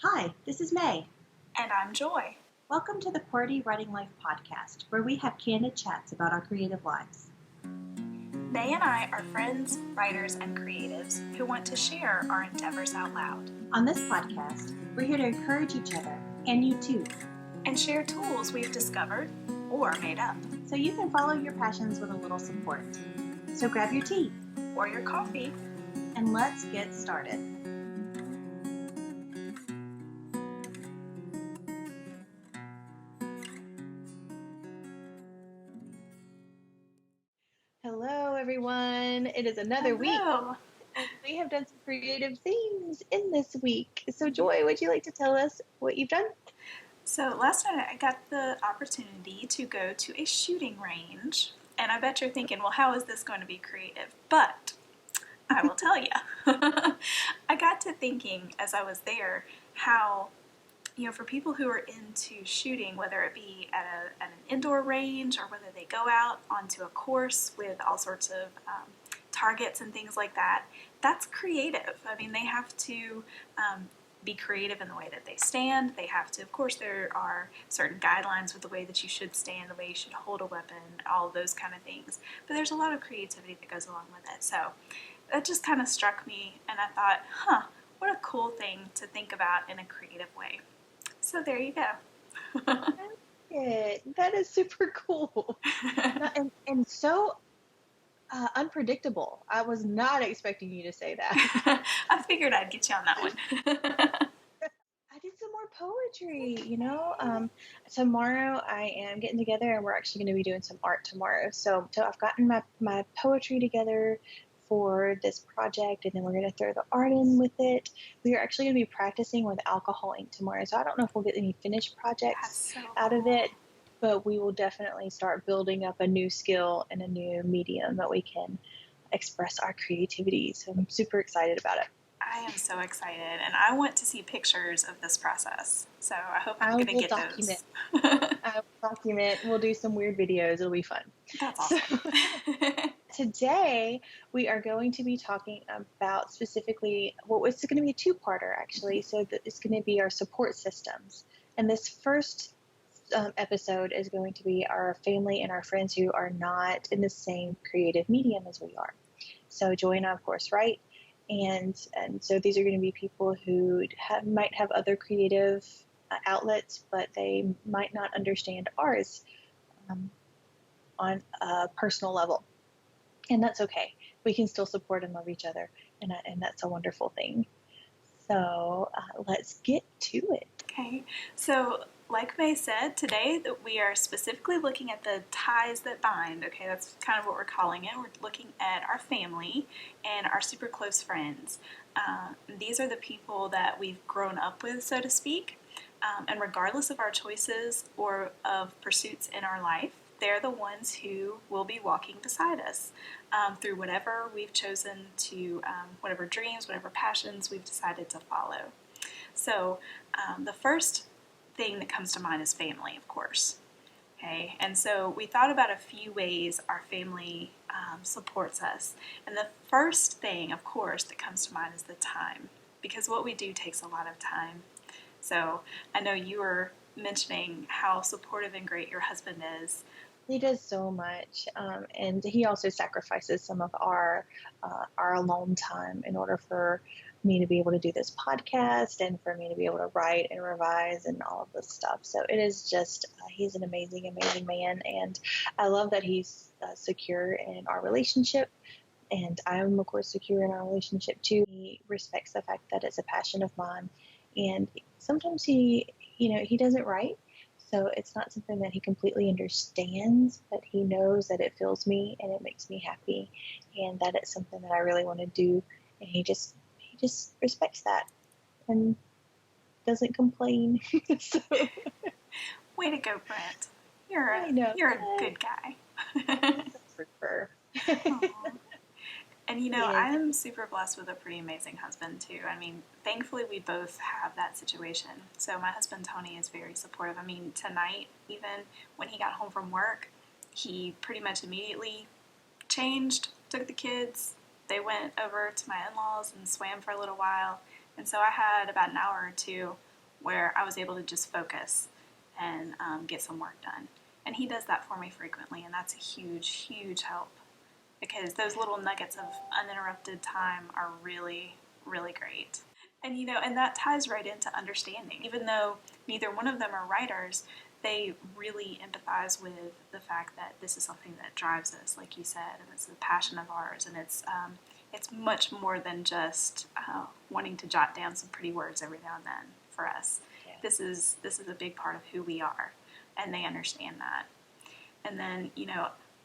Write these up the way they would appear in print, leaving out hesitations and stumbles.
Hi, this is May. And I'm Joy. Welcome to the QWERTY Writing Life podcast, where we have candid chats about our creative lives. May and I are friends, writers, and creatives who want to share our endeavors out loud. On this podcast, we're here to encourage each other, and you too, and share tools we've discovered or made up. So you can follow your passions with a little support. So grab your tea or your coffee, and let's get started. Hello, everyone. It is another week. And we have done some creative things in this week. So, Joy, would you like to tell us what you've done? So last night I got the opportunity to go to a shooting range. And I bet you're thinking, well, how is this going to be creative? But I will tell you. I got to thinking as I was there how, for people who are into shooting, whether it be at an indoor range or whether they go out onto a course with all sorts of targets and things like that, that's creative. I mean, they have to be creative in the way that they stand. They have to, of course, there are certain guidelines with the way that you should stand, the way you should hold a weapon, all of those kind of things. But there's a lot of creativity that goes along with it. So that just kind of struck me, and I thought, what a cool thing to think about in a creative way. So there you go. That is super cool. and so unpredictable. I was not expecting you to say that. I figured I'd get you on that one. I did some more poetry, tomorrow I am getting together and we're actually going to be doing some art tomorrow. So I've gotten my poetry together for this project, and then we're going to throw the art in with it. We are actually going to be practicing with alcohol ink tomorrow, so I don't know if we'll get any finished projects out of it, but we will definitely start building up a new skill and a new medium that we can express our creativity. So I'm super excited about it. I am so excited, and I want to see pictures of this process. So I hope I'm going to get those. I will document. We'll do some weird videos. It'll be fun. That's awesome. Today, we are going to be talking about specifically, it's going to be a two-parter, actually. So it's going to be our support systems. And this first episode is going to be our family and our friends who are not in the same creative medium as we are. So Joy and I, of course, write. And so these are going to be people who might have other creative outlets, but they might not understand ours on a personal level. And that's okay. We can still support and love each other, and that's a wonderful thing. So let's get to it. Okay. So like May said, today that we are specifically looking at the ties that bind. Okay, that's kind of what we're calling it. We're looking at our family and our super close friends. These are the people that we've grown up with, so to speak. And regardless of our choices or of pursuits in our life, they're the ones who will be walking beside us through whatever we've chosen to, whatever dreams, whatever passions we've decided to follow. So the first thing that comes to mind is family, of course. Okay, and so we thought about a few ways our family supports us. And the first thing, of course, that comes to mind is the time, because what we do takes a lot of time. So I know you were mentioning how supportive and great your husband is. He does so much, and he also sacrifices some of our alone time in order for me to be able to do this podcast and for me to be able to write and revise and all of this stuff. So it is just, he's an amazing, amazing man, and I love that he's secure in our relationship, and I'm, of course, secure in our relationship too. He respects the fact that it's a passion of mine, and sometimes he doesn't write, so it's not something that he completely understands, but he knows that it fills me and it makes me happy, and that it's something that I really want to do, and he just respects that and doesn't complain. So. Way to go, Brent. You're a good guy. And I'm super blessed with a pretty amazing husband too. I mean, thankfully we both have that situation. So my husband Tony is very supportive. I mean, tonight, even when he got home from work, he pretty much immediately changed, took the kids, they went over to my in-laws and swam for a little while. And so I had about an hour or two where I was able to just focus and get some work done. And he does that for me frequently, and that's a huge, huge help because those little nuggets of uninterrupted time are really, really great. And and that ties right into understanding. Even though neither one of them are writers, they really empathize with the fact that this is something that drives us, like you said, and it's a passion of ours, and it's much more than just wanting to jot down some pretty words every now and then for us. Yeah. This is a big part of who we are, and they understand that. And then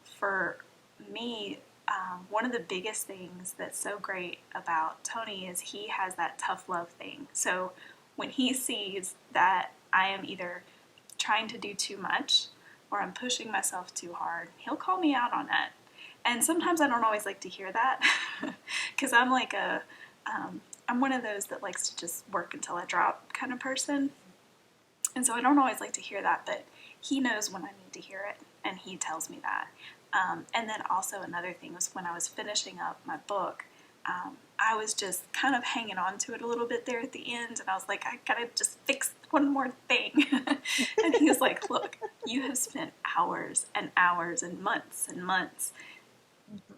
for me, one of the biggest things that's so great about Tony is he has that tough love thing. So when he sees that I am either trying to do too much or I'm pushing myself too hard, he'll call me out on that. And sometimes I don't always like to hear that because I'm like I'm one of those that likes to just work until I drop kind of person. And so I don't always like to hear that, but he knows when I need to hear it, and he tells me that. And then also another thing was when I was finishing up my book, I was just kind of hanging on to it a little bit there at the end, and I was like, I gotta just fix one more thing. And he was like, look, you have spent hours and hours and months.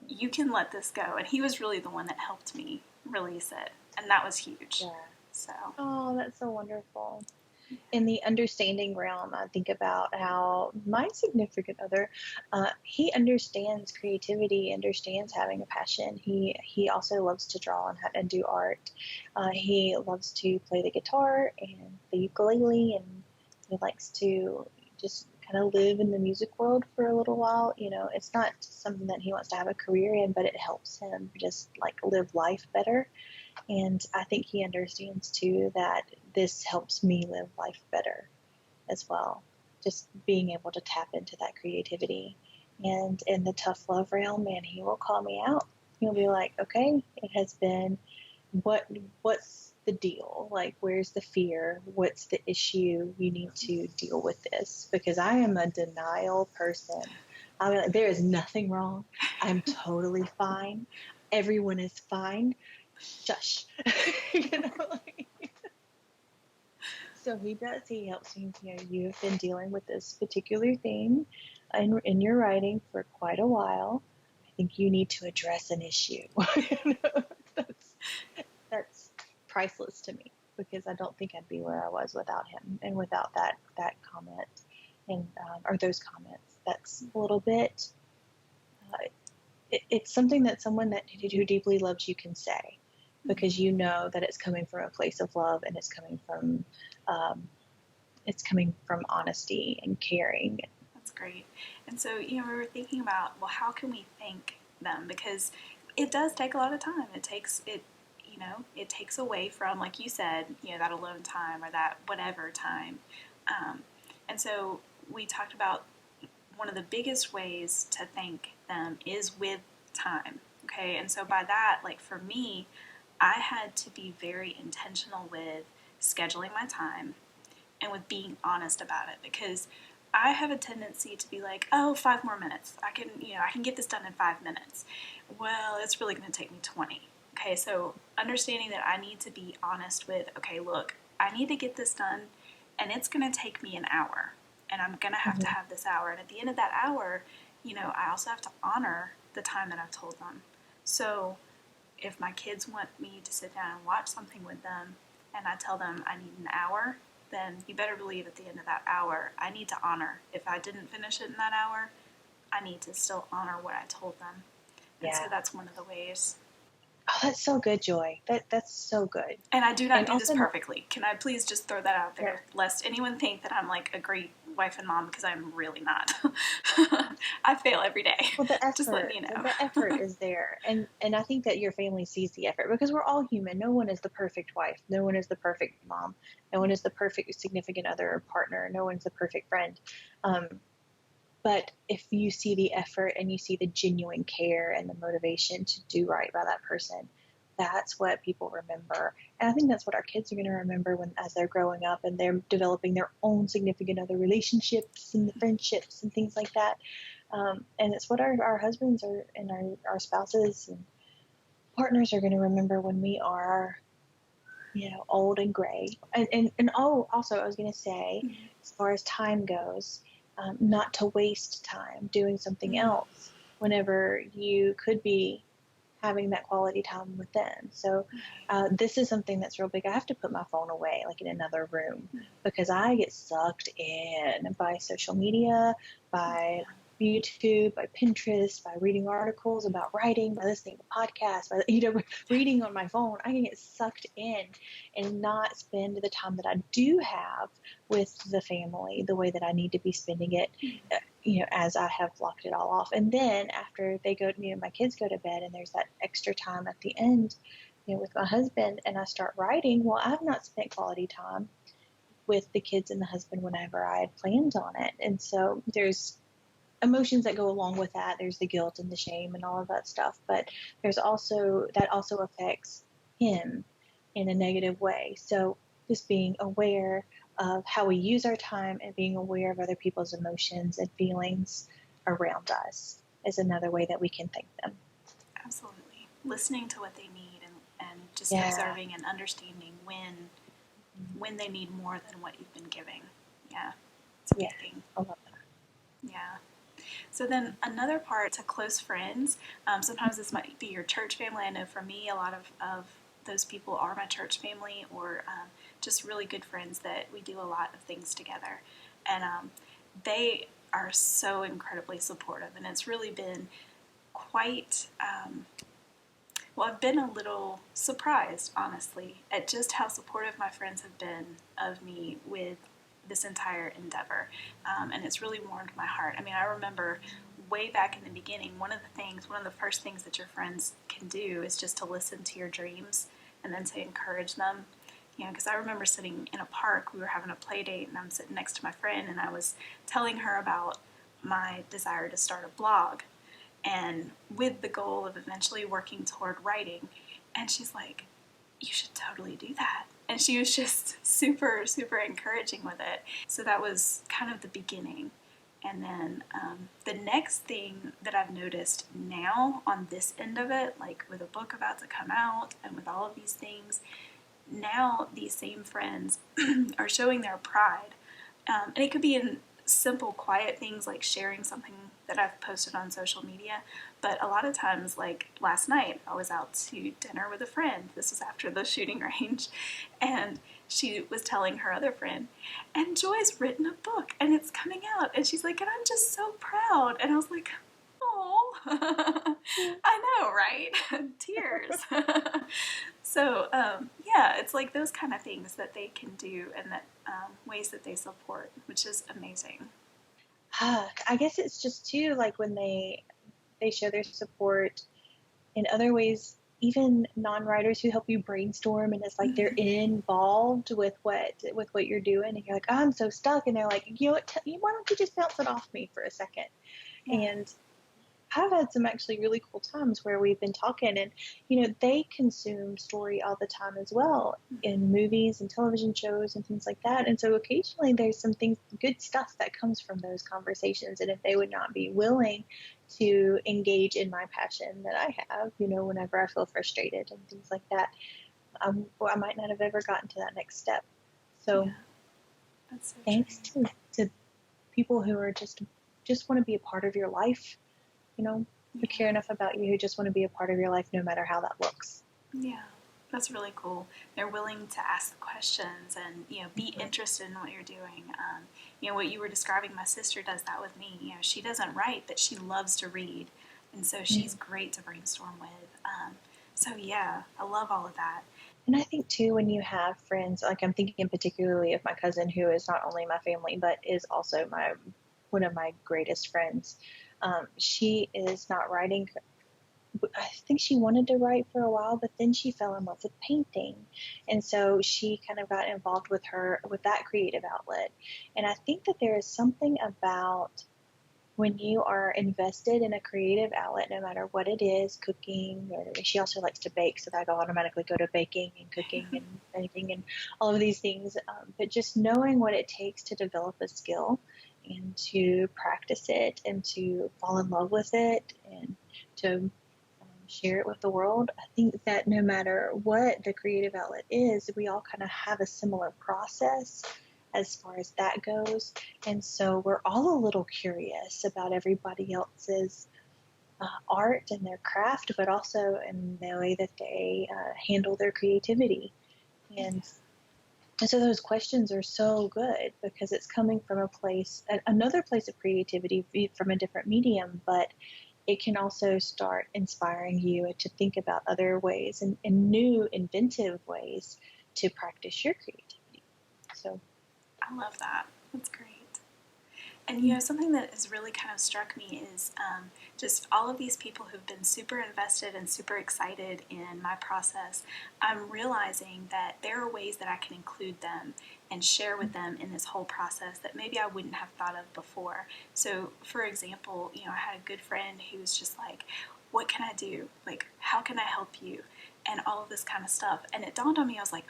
You can let this go. And he was really the one that helped me release it, and that was huge. Yeah. So. Oh, that's so wonderful. In the understanding realm, I think about how my significant other, he understands creativity, understands having a passion. He also loves to draw and do art. He loves to play the guitar and the ukulele, and he likes to just kind of live in the music world for a little while. It's not something that he wants to have a career in, but it helps him just like live life better. And I think he understands too that this helps me live life better as well. Just being able to tap into that creativity. And in the tough love realm, man, he will call me out. He'll be like, okay, it has been, what's the deal? Like, where's the fear? What's the issue? You need to deal with this, because I am a denial person. I'll be like, there is nothing wrong. I'm totally fine. Everyone is fine. Shush. So he does. He helps me. You've been dealing with this particular thing in your writing for quite a while. I think you need to address an issue. That's priceless to me, because I don't think I'd be where I was without him and without that comment and or those comments. That's a little bit. It's something that someone who deeply loves you can say, because you know that it's coming from a place of love, and it's coming from honesty and caring. That's great. And so we were thinking about, well, how can we thank them, because it does take a lot of time. It takes away from, like you said, that alone time or that whatever time. And so we talked about one of the biggest ways to thank them is with time. Okay, and so by that, like for me, I had to be very intentional with scheduling my time and with being honest about it, because I have a tendency to be like, oh, 5 more minutes. I can get this done in 5 minutes. Well, it's really going to take me 20. Okay, so understanding that I need to be honest with, okay, look, I need to get this done, and it's going to take me an hour, and I'm going to have to have this hour. And at the end of that hour, I also have to honor the time that I've told them. So if my kids want me to sit down and watch something with them, and I tell them I need an hour, then you better believe at the end of that hour, I need to honor. If I didn't finish it in that hour, I need to still honor what I told them. And so that's one of the ways. Oh, that's so good, Joy. That's so good. And I do not do this perfectly. Can I please just throw that out there, lest anyone think that I'm like a great wife and mom, because I'm really not. I fail every day. Well, the effort, just let me know. The effort is there, and I think that your family sees the effort, because we're all human. No one is the perfect wife. No one is the perfect mom. No one is the perfect significant other or partner. No one's the perfect friend. But if you see the effort and you see the genuine care and the motivation to do right by that person, that's what people remember. And I think that's what our kids are going to remember as they're growing up and they're developing their own significant other relationships and the friendships and things like that. And it's what our husbands and our spouses and partners are going to remember when we are old and gray. And also, I was going to say, Mm-hmm. as far as time goes, not to waste time doing something else whenever you could be having that quality time with them. So this is something that's real big. I have to put my phone away, like in another room, because I get sucked in by social media, by YouTube, by Pinterest, by reading articles about writing, by listening to podcasts, by reading on my phone. I can get sucked in and not spend the time that I do have with the family the way that I need to be spending it. As I have blocked it all off. And then after they go, my kids go to bed and there's that extra time at the end, with my husband, and I start writing, well, I've not spent quality time with the kids and the husband whenever I had planned on it. And so there's emotions that go along with that. There's the guilt and the shame and all of that stuff. But that also affects him in a negative way. So just being aware of how we use our time and being aware of other people's emotions and feelings around us is another way that we can thank them. Absolutely. Listening to what they need and just observing and understanding when they need more than what you've been giving. Yeah. It's a big thing. I love that. Yeah. So then another part to close friends, sometimes this might be your church family. I know for me, a lot of those people are my church family, or just really good friends that we do a lot of things together. And they are so incredibly supportive, and it's really been quite, I've been a little surprised, honestly, at just how supportive my friends have been of me with this entire endeavor, and it's really warmed my heart. I mean, I remember way back in the beginning, one of the first things that your friends can do is just to listen to your dreams and then to encourage them. Because I remember sitting in a park, we were having a play date, and I'm sitting next to my friend, and I was telling her about my desire to start a blog, and with the goal of eventually working toward writing. And she's like, you should totally do that. And she was just super, super encouraging with it. So that was kind of the beginning. And then the next thing that I've noticed now on this end of it, like with a book about to come out and with all of these things, now these same friends are showing their pride. And it could be in simple, quiet things like sharing something that I've posted on social media. But a lot of times, like last night, I was out to dinner with a friend. This was after the shooting range. And she was telling her other friend, and Joy's written a book and it's coming out. And she's like, and I'm just so proud. And I was like, oh, I know, right? Tears. So, it's like those kind of things that they can do, and that ways that they support, which is amazing. I guess it's just too, like when they show their support in other ways, even non-writers who help you brainstorm, and it's like they're involved with what you're doing, and you're like, oh, I'm so stuck, and they're like, you know what, why don't you just bounce it off me for a second? And I've had some actually really cool times where we've been talking, and they consume story all the time as well, in movies and television shows and things like that. And so occasionally there's some good stuff that comes from those conversations. And if they would not be willing to engage in my passion that I have, whenever I feel frustrated and things like that, I might not have ever gotten to that next step. So, That's so thanks to people who are just want to be a part of your life. Who care enough about you, who just want to be a part of your life no matter how that looks. Yeah, that's really cool. They're willing to ask the questions and, be interested in what you're doing. What you were describing, my sister does that with me. She doesn't write, but she loves to read. And so she's great to brainstorm with. I love all of that. And I think, too, when you have friends, like I'm thinking particularly of my cousin, who is not only my family, but is also one of my greatest friends. She is not writing. I think she wanted to write for a while, but then she fell in love with painting. And so she kind of got involved with that creative outlet. And I think that there is something about when you are invested in a creative outlet, no matter what it is, cooking, or she also likes to bake, so that I automatically go to baking and cooking and baking and all of these things. But just knowing what it takes to develop a skill and to practice it and to fall in love with it and to share it with the world. I think that no matter what the creative outlet is, we all kind of have a similar process as far as that goes. And so we're all a little curious about everybody else's art and their craft, but also in the way that they handle their creativity. And so those questions are so good because it's coming from a place, another place of creativity from a different medium, but it can also start inspiring you to think about other ways and new inventive ways to practice your creativity. So I love that. That's great. And you know, something that has really kind of struck me is just all of these people who've been super invested and super excited in my process. I'm realizing that there are ways that I can include them and share with them in this whole process that maybe I wouldn't have thought of before. So, for example, you know, I had a good friend who was just like, what can I do? Like, how can I help you? And all of this kind of stuff. And it dawned on me, I was like,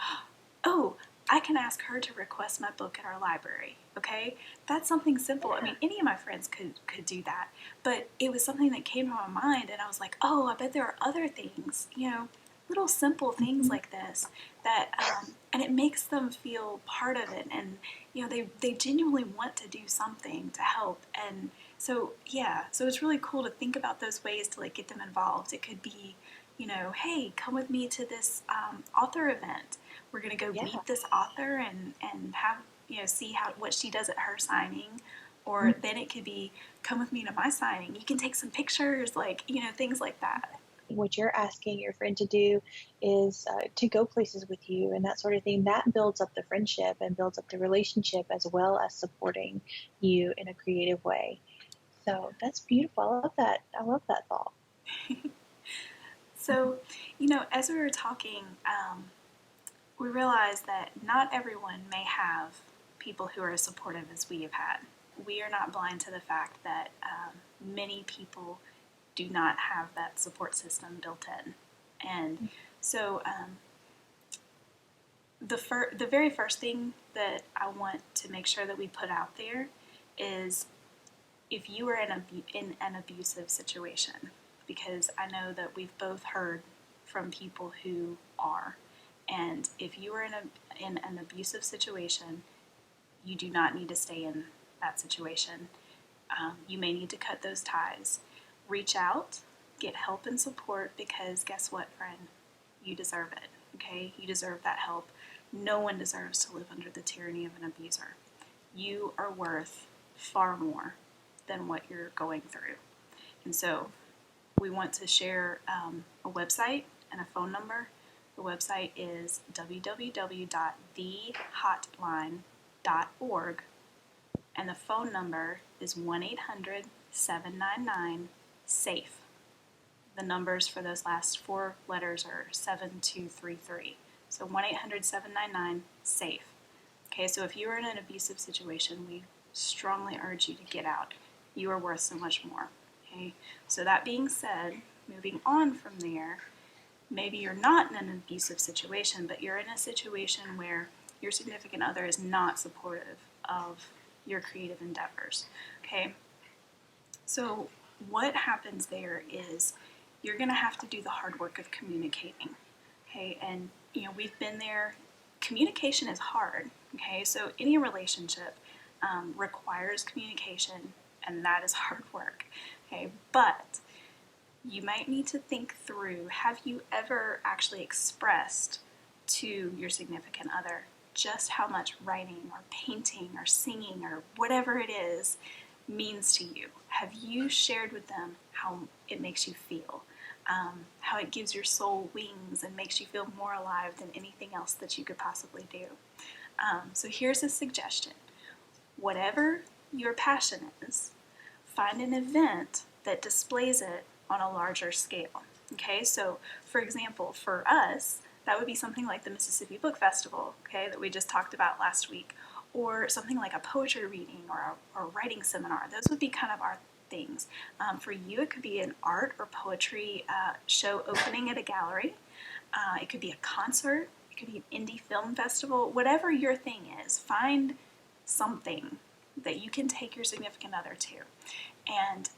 oh, I can ask her to request my book at our library, okay? That's something simple. I mean, any of my friends could do that, but it was something that came to my mind, and I was like, oh, I bet there are other things, you know, little simple things like this that, and it makes them feel part of it, and, you know, they genuinely want to do something to help, and so, yeah, so it's really cool to think about those ways to, like, get them involved. It could be, you know, hey, come with me to this author event. We're going to go meet this author and have, you know, see what she does at her signing. Or then it could be, come with me to my signing. You can take some pictures, like, you know, things like that. what you're asking your friend to do is to go places with you and that sort of thing. That builds up the friendship and builds up the relationship as well as supporting you in a creative way. So that's beautiful. I love that. I love that thought. So, you know, as we were talking, we realized that not everyone may have people who are as supportive as we have had. We are not blind to the fact that many people do not have that support system built in. And so the very first thing that I want to make sure that we put out there is if you are in an abusive situation, because I know that we've both heard from people who are. And if you are in an abusive situation, you do not need to stay in that situation. You may need to cut those ties. Reach out, get help and support, because guess what, friend? You deserve it, okay? You deserve that help. No one deserves to live under the tyranny of an abuser. You are worth far more than what you're going through. And so we want to share a website and a phone number. The website is www.thehotline.org, and the phone number is 1-800-799-SAFE. The numbers for those last four letters are 7233. So 1-800-799-SAFE. Okay, so if you're in an abusive situation, we strongly urge you to get out. You are worth so much more. Okay, so that being said, moving on from there, maybe you're not in an abusive situation, but you're in a situation where your significant other is not supportive of your creative endeavors. Okay, so what happens there is you're going to have to do the hard work of communicating. Okay, and you know, we've been there. Communication is hard. Okay, so any relationship requires communication, and that is hard work. Okay, but you might need to think through, have you ever actually expressed to your significant other just how much writing or painting or singing or whatever it is means to you? Have you shared with them how it makes you feel? How it gives your soul wings and makes you feel more alive than anything else that you could possibly do? So here's a suggestion. Whatever your passion is, find an event that displays it on a larger scale. Okay, so for example, for us, that would be something like the Mississippi Book Festival, okay, that we just talked about last week, or something like a poetry reading or a writing seminar. Those would be kind of our things. For you, it could be an art or poetry show opening at a gallery. It could be a concert. It could be an indie film festival. Whatever your thing is, find something that you can take your significant other to. And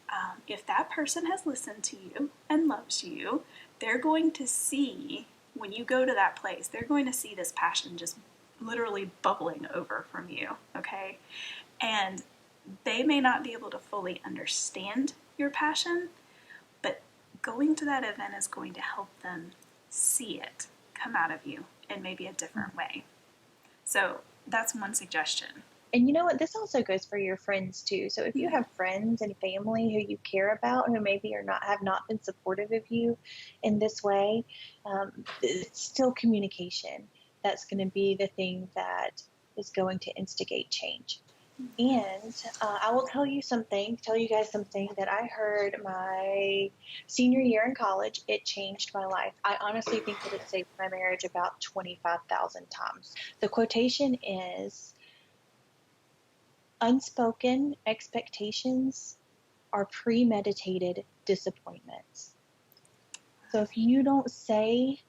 if that person has listened to you and loves you, they're going to see, when you go to that place, they're going to see this passion just literally bubbling over from you, okay? And they may not be able to fully understand your passion, but going to that event is going to help them see it come out of you in maybe a different way. So that's one suggestion. And you know what? This also goes for your friends too. So if you have friends and family who you care about, who maybe have not been supportive of you in this way, it's still communication. That's going to be the thing that is going to instigate change. And I will tell you guys something that I heard my senior year in college. It changed my life. I honestly think that it saved my marriage about 25,000 times. The quotation is, unspoken expectations are premeditated disappointments. So if you don't say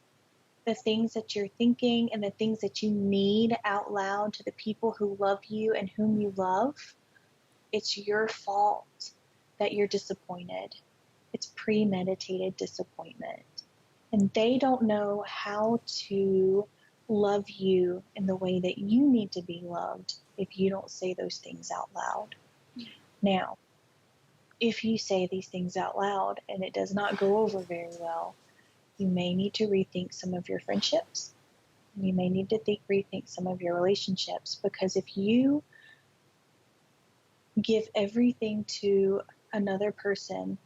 the things that you're thinking and the things that you need out loud to the people who love you and whom you love, it's your fault that you're disappointed. It's premeditated disappointment. And they don't know how to love you in the way that you need to be loved if you don't say those things out loud. Now, if you say these things out loud and it does not go over very well, you may need to rethink some of your friendships. And you may need to rethink some of your relationships, because if you give everything to another person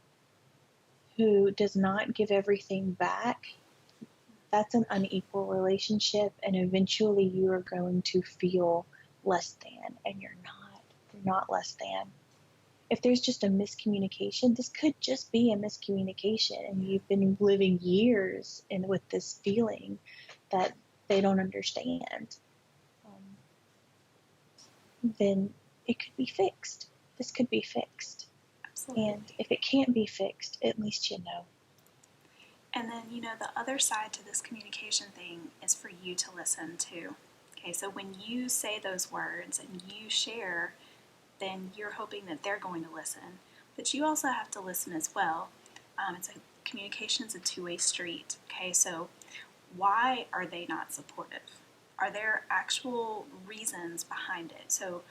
who does not give everything back, that's an unequal relationship, and eventually you are going to feel less than, and you're not less than. If there's just a miscommunication, this could just be a miscommunication, and you've been living years with this feeling that they don't understand, then it could be fixed. This could be fixed. Absolutely. And if it can't be fixed, at least you know. And then, the other side to this communication thing is for you to listen to. Okay, so when you say those words and you share, then you're hoping that they're going to listen. But you also have to listen as well. Communication is a two-way street. Okay, so why are they not supportive? Are there actual reasons behind it? So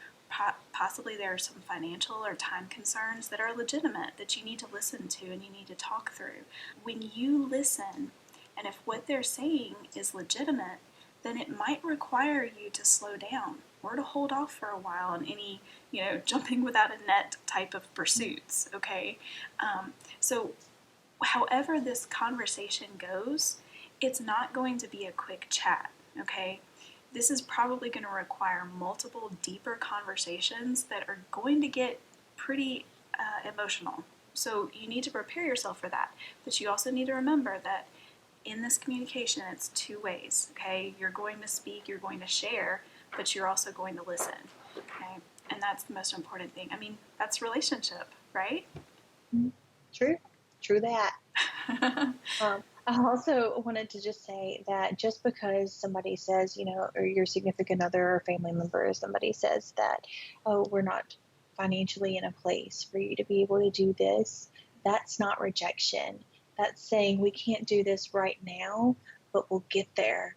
possibly there are some financial or time concerns that are legitimate that you need to listen to and you need to talk through. When you listen, and if what they're saying is legitimate, then it might require you to slow down or to hold off for a while on any, jumping without a net type of pursuits, okay? So however this conversation goes, it's not going to be a quick chat, okay? This is probably going to require multiple deeper conversations that are going to get pretty emotional. So you need to prepare yourself for that. But you also need to remember that in this communication, it's two ways, okay? You're going to speak, you're going to share, but you're also going to listen, okay? And that's the most important thing. I mean, that's relationship, right? True that. I also wanted to just say that just because somebody says, or your significant other or family member, somebody says that, oh, we're not financially in a place for you to be able to do this, that's not rejection. That's saying we can't do this right now, but we'll get there.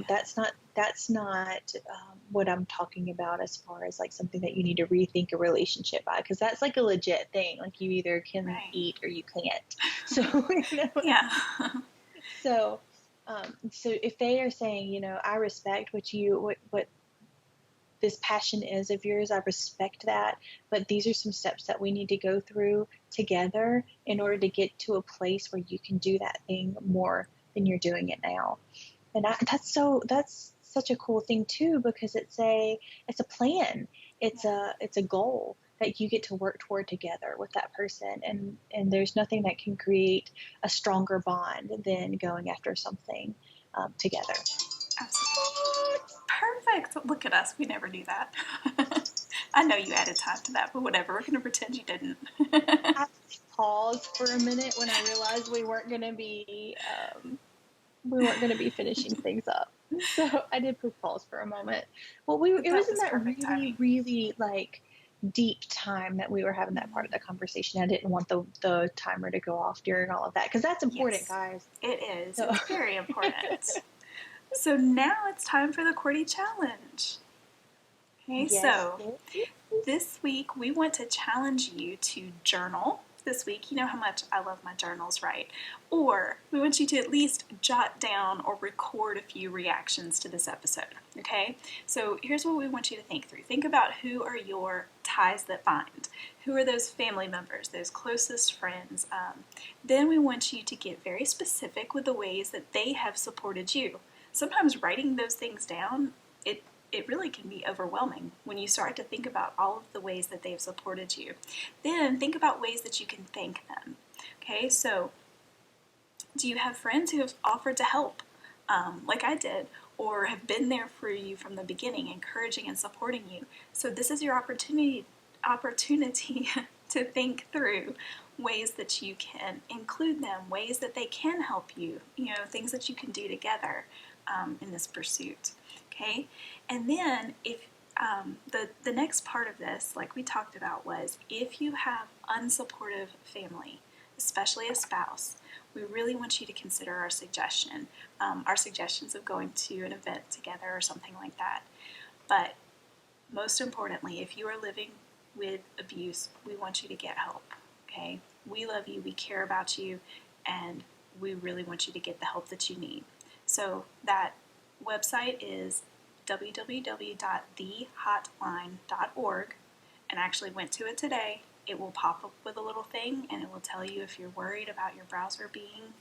That's not what I'm talking about as far as like something that you need to rethink a relationship by, because that's like a legit thing. Like you either can eat or you can't. So yeah. So if they are saying, I respect what this passion is of yours, I respect that, but these are some steps that we need to go through together in order to get to a place where you can do that thing more than you're doing it now. And that's such a cool thing too, because it's a plan. It's a goal that you get to work toward together with that person. And there's nothing that can create a stronger bond than going after something together. Absolutely. Perfect. Look at us. We never do that. I know you added time to that, but whatever. We're going to pretend you didn't. I paused for a minute when I realized we weren't going to be finishing things up. So I did pause for a moment. Well, it wasn't that really, really like deep time that we were having that part of the conversation. I didn't want the timer to go off during all of that, because that's important, Yes, guys. it is. So. It's very important. So now it's time for the QWERTY challenge. Okay, Yes. so this week we want to challenge you to journal. This week, you know how much I love my journals, right? Or we want you to at least jot down or record a few reactions to this episode, okay? So here's what we want you to think through. Think about who are your ties that bind. Who are those family members, those closest friends? Then we want you to get very specific with the ways that they have supported you. Sometimes writing those things down, it really can be overwhelming when you start to think about all of the ways that they've supported you. Then think about ways that you can thank them. Okay, so do you have friends who have offered to help, like I did, or have been there for you from the beginning, encouraging and supporting you? So this is your opportunity to think through ways that you can include them, ways that they can help you, things that you can do together in this pursuit. Okay, and then if the next part of this, like we talked about, was if you have unsupportive family, especially a spouse, we really want you to consider our suggestions of going to an event together or something like that. But most importantly, if you are living with abuse, we want you to get help. Okay, we love you, we care about you, and we really want you to get the help that you need. So that website is www.thehotline.org, and I actually went to it today. It will pop up with a little thing, and it will tell you if you're worried about your browser being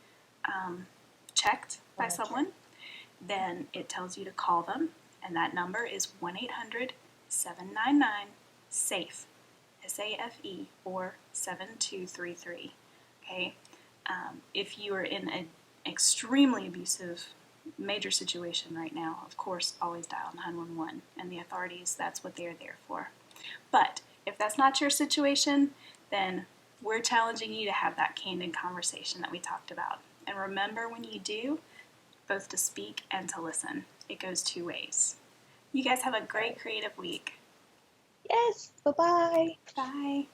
checked by someone. Then it tells you to call them, and that number is 1-800-799-SAFE, SAFE, or 7233. Okay, if you are in an extremely abusive major situation right now, of course, always dial 911, and the authorities, that's what they're there for. But if that's not your situation, then we're challenging you to have that candid conversation that we talked about. And remember, when you do, both to speak and to listen. It goes two ways. You guys have a great creative week. Yes, bye-bye. Bye.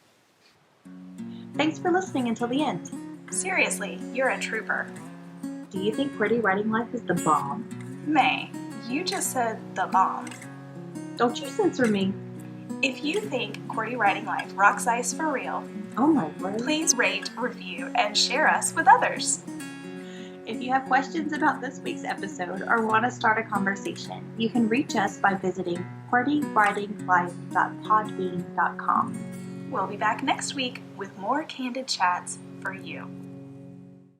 Thanks for listening until the end. Seriously, you're a trooper. Do you think QWERTY writing life is the bomb? May, you just said the bomb. Don't you censor me. If you think QWERTY writing life rocks ice for real, Oh my word. please rate, review, and share us with others. If you have questions about this week's episode or want to start a conversation, you can reach us by visiting QWERTYWritingLife.podbean.com. We'll be back next week with more candid chats for you.